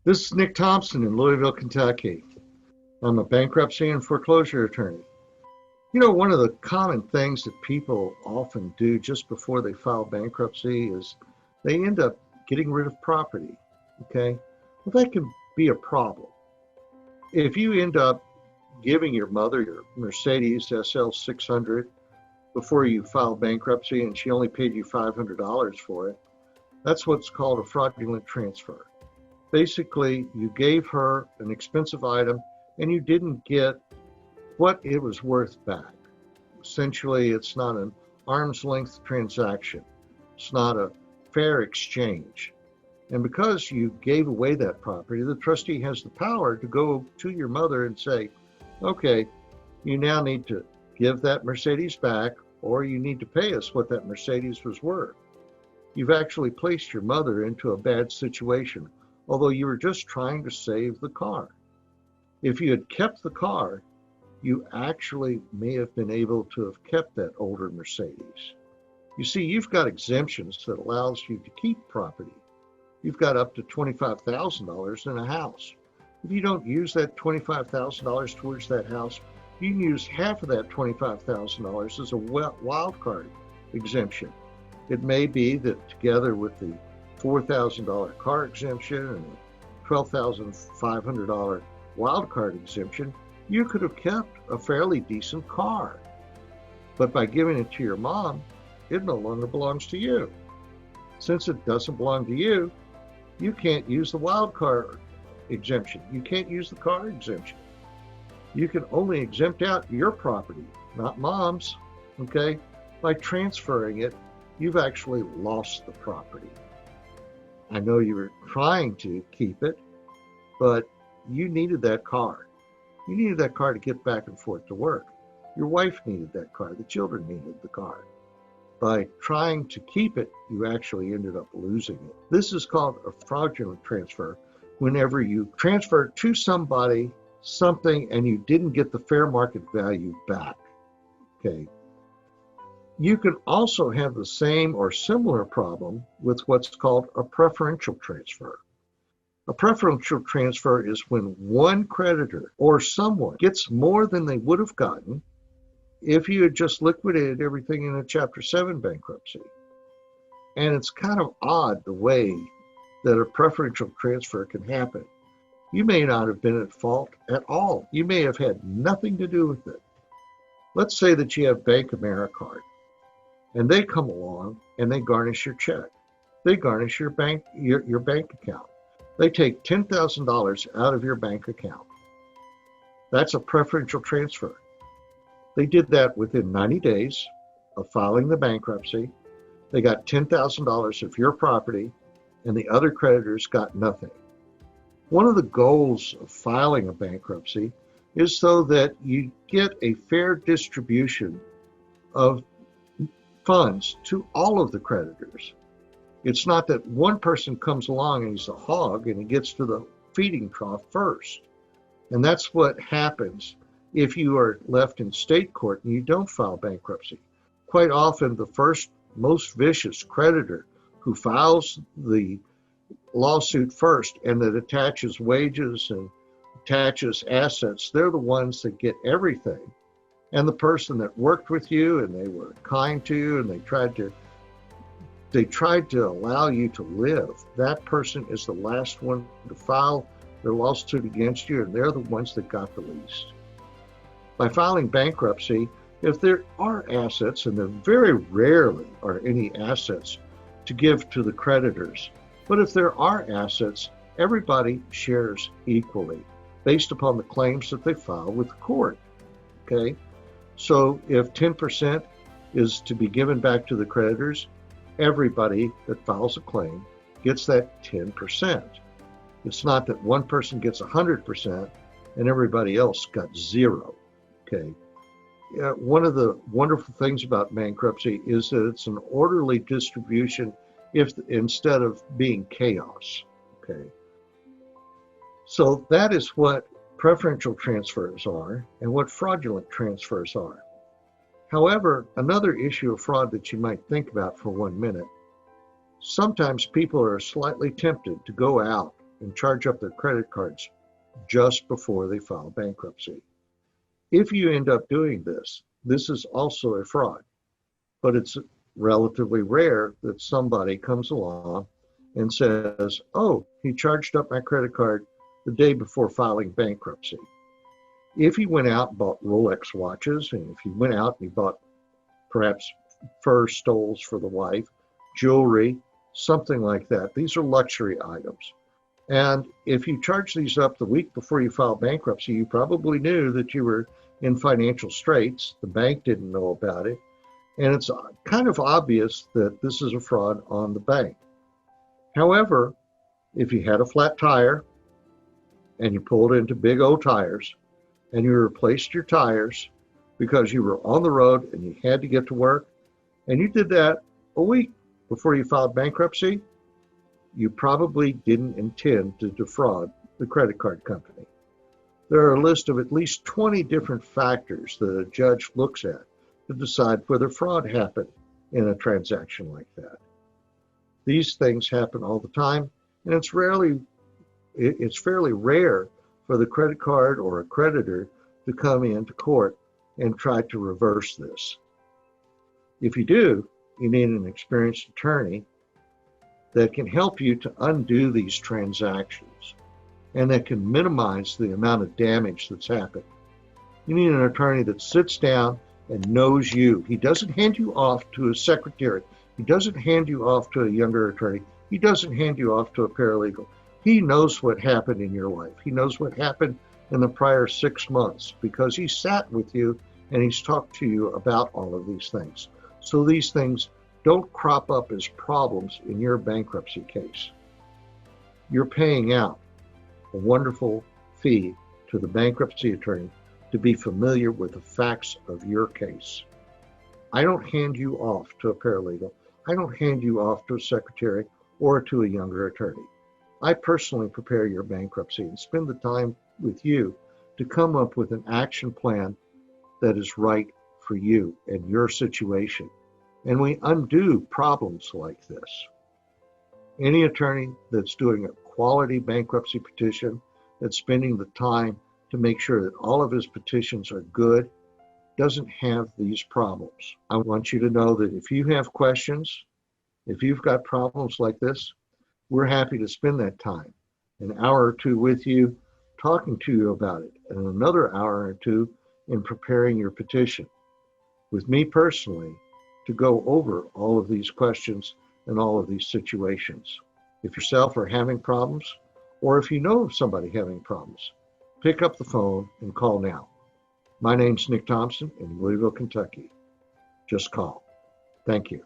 This is Nick Thompson in Louisville, Kentucky. I'm a bankruptcy and foreclosure attorney. One of the common things that people often do just before they file bankruptcy is they end up getting rid of property. Okay? Well, that can be a problem. If you end up giving your mother your Mercedes SL 600 before you file bankruptcy and she only paid you $500 for it, that's what's called a fraudulent transfer. Basically, you gave her an expensive item and you didn't get what it was worth back. Essentially, it's not an arm's length transaction. It's not a fair exchange. And because you gave away that property, the trustee has the power to go to your mother and say, okay, you now need to give that Mercedes back, or you need to pay us what that Mercedes was worth. You've actually placed your mother into a bad situation, although you were just trying to save the car. If you had kept the car, you actually may have been able to have kept that older Mercedes. You see, you've got exemptions that allows you to keep property. You've got up to $25,000 in a house. If you don't use that $25,000 towards that house, you can use half of that $25,000 as a wild card exemption. It may be that together with the $4,000 car exemption and a $12,500 wild card exemption, you could have kept a fairly decent car. But by giving it to your mom, it no longer belongs to you. Since it doesn't belong to you, you can't use the wild card exemption. You can't use the car exemption. You can only exempt out your property, not mom's, okay? By transferring it, you've actually lost the property. I know you were trying to keep it, but you needed that car. You needed that car to get back and forth to work. Your wife needed that car. The children needed the car. By trying to keep it, you actually ended up losing it. This is called a fraudulent transfer. Whenever you transfer to somebody something and you didn't get the fair market value back, okay? You can also have the same or similar problem with what's called a preferential transfer. A preferential transfer is when one creditor or someone gets more than they would have gotten if you had just liquidated everything in a Chapter 7 bankruptcy. And it's kind of odd the way that a preferential transfer can happen. You may not have been at fault at all. You may have had nothing to do with it. Let's say that you have Bank AmeriCard, and they come along and they garnish your check. They garnish your bank account. They take $10,000 out of your bank account. That's a preferential transfer. They did that within 90 days of filing the bankruptcy. They got $10,000 of your property, and the other creditors got nothing. One of the goals of filing a bankruptcy is so that you get a fair distribution of funds to all of the creditors. It's not that one person comes along and he's a hog and he gets to the feeding trough first. And that's what happens if you are left in state court and you don't file bankruptcy. Quite often, the first most vicious creditor who files the lawsuit first and that attaches wages and attaches assets, they're the ones that get everything. And the person that worked with you and they were kind to you and they tried to allow you to live, that person is the last one to file their lawsuit against you, and they're the ones that got the least. By filing bankruptcy, if there are assets, and there very rarely are any assets to give to the creditors, but if there are assets, everybody shares equally based upon the claims that they file with the court, okay? So if 10% is to be given back to the creditors, everybody that files a claim gets that 10%. It's not that one person gets 100% and everybody else got zero, okay? One of the wonderful things about bankruptcy is that it's an orderly distribution instead of being chaos, okay? So that is what preferential transfers are and what fraudulent transfers are. However, another issue of fraud that you might think about for 1 minute, sometimes people are slightly tempted to go out and charge up their credit cards just before they file bankruptcy. If you end up doing this, this is also a fraud, but it's relatively rare that somebody comes along and says, oh, he charged up my credit card the day before filing bankruptcy. If he went out and bought Rolex watches, and if he went out and he bought perhaps fur stoles for the wife, jewelry, something like that, these are luxury items. And if you charge these up the week before you file bankruptcy, you probably knew that you were in financial straits. The bank didn't know about it. And it's kind of obvious that this is a fraud on the bank. However, if you had a flat tire and you pulled into big O tires and you replaced your tires because you were on the road and you had to get to work, and you did that a week before you filed bankruptcy, you probably didn't intend to defraud the credit card company. There are a list of at least 20 different factors that a judge looks at to decide whether fraud happened in a transaction like that. These things happen all the time, and it's fairly rare for the credit card or a creditor to come into court and try to reverse this. If you do, you need an experienced attorney that can help you to undo these transactions and that can minimize the amount of damage that's happened. You need an attorney that sits down and knows you. He doesn't hand you off to a secretary. He doesn't hand you off to a younger attorney. He doesn't hand you off to a paralegal. He knows what happened in your life. He knows what happened in the prior 6 months because he sat with you and he's talked to you about all of these things. So these things don't crop up as problems in your bankruptcy case. You're paying out a wonderful fee to the bankruptcy attorney to be familiar with the facts of your case. I don't hand you off to a paralegal. I don't hand you off to a secretary or to a younger attorney. I personally prepare your bankruptcy and spend the time with you to come up with an action plan that is right for you and your situation. And we undo problems like this. Any attorney that's doing a quality bankruptcy petition, that's spending the time to make sure that all of his petitions are good, doesn't have these problems. I want you to know that if you have questions, if you've got problems like this, we're happy to spend that time, an hour or two with you, talking to you about it, and another hour or two in preparing your petition with me personally to go over all of these questions and all of these situations. If yourself are having problems, or if you know of somebody having problems, pick up the phone and call now. My name's Nick Thompson in Louisville, Kentucky. Just call. Thank you.